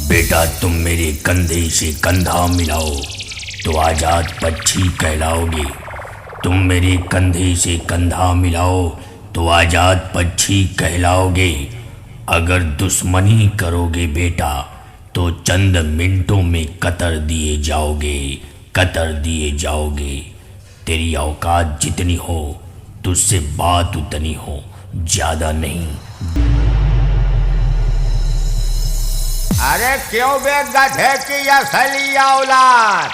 बेटा तुम मेरे कंधे से कंधा मिलाओ तो आजाद पक्षी कहलाओगे। तुम मेरे कंधे से कंधा मिलाओ तो आजाद पक्षी कहलाओगे। अगर दुश्मनी करोगे बेटा तो चंद मिनटों में कतर दिए जाओगे, कतर दिए जाओगे। तेरी औकात जितनी हो तुझसे बात उतनी हो, ज्यादा नहीं। अरे क्यों बे गधे की असली औलाद,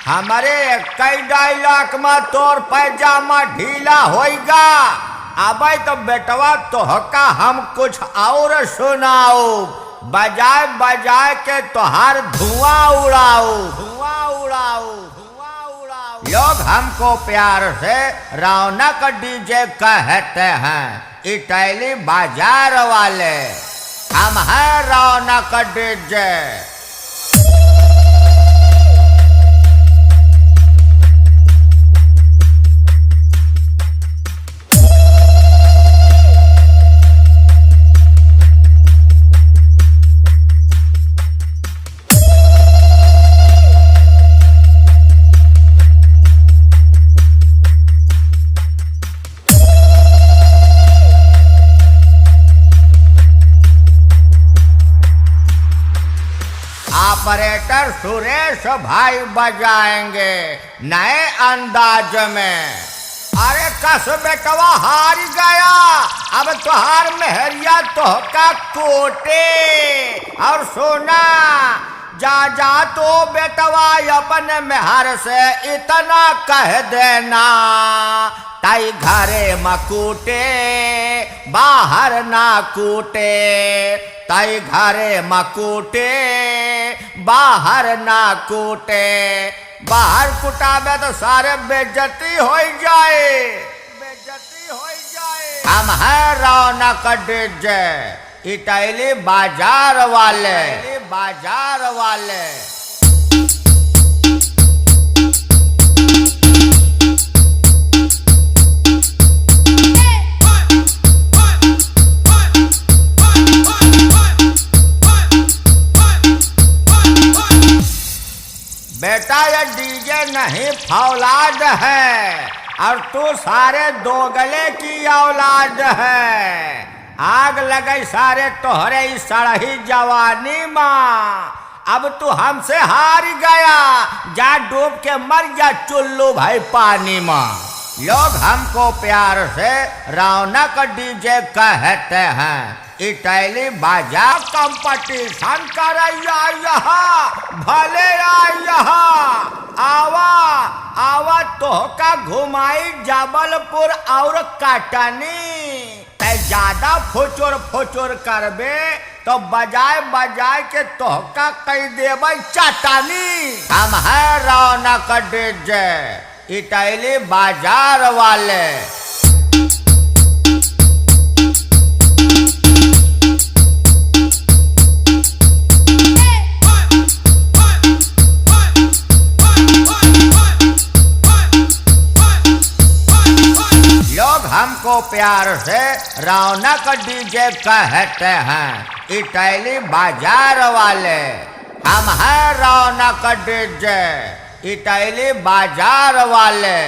हमारे कई डायलॉग में तोर पैजामा ढीला होएगा। अबे तो बेटवा तोहका हम कुछ और सुनाओ, बजाए बजाए के तोहार धुआं उड़ाओ, धुआं उड़ाओ, धुआं उड़ाओ। लोग हमको प्यार से रौनक डीजे कहते हैं, इटैली बाजार वाले। हम हैं रौनक डीजे। ऑपरेटर सुरेश भाई बजाएंगे नए अंदाज में। अरे कस बेटवा हार गया, अब तुहार मेहरिया तोहका कोटे। और सोना जा जा तो बेटवा अपने मेहर से इतना कह देना, ताई घरे मकूटे बाहर ना कूटे, ताई घरे मकूटे बाहर ना कूटे। बाहर कुटाबे तो सारे बेइज्जती हो जाए, बेइज्जती हो जाए। हम हैं रौनक डीजे, इटैली बाजार वाले, बाजार वाले। बेटा ये डीजे नहीं फौलाद है, और तू सारे दोगले की औलाद है। आग लगे सारे तोहरे इस सड़ही जवानी माँ। अब तू हमसे हार गया, जा डूब के मर जा चुल्लू भाई पानी माँ। लोग हमको प्यार से रौनक डीजे कहते हैं, इटैली बाजार कंपटीशन करैया यहाँ, भले यहाँ आवा आवा तोहका घुमाई जबलपुर और कटनी। ते ज्यादा फुचुर फुचुर करबे तो बजाए बजाए के तोहका कई देबै चटनी। हम हैं रौनक डीजे, इटैली बाजार वाले। लोग हमको प्यार से रौनक डीजे कहते हैं, इटैली बाजार वाले। हम हैं रौनक डीजे, इटैली बाजार वाले।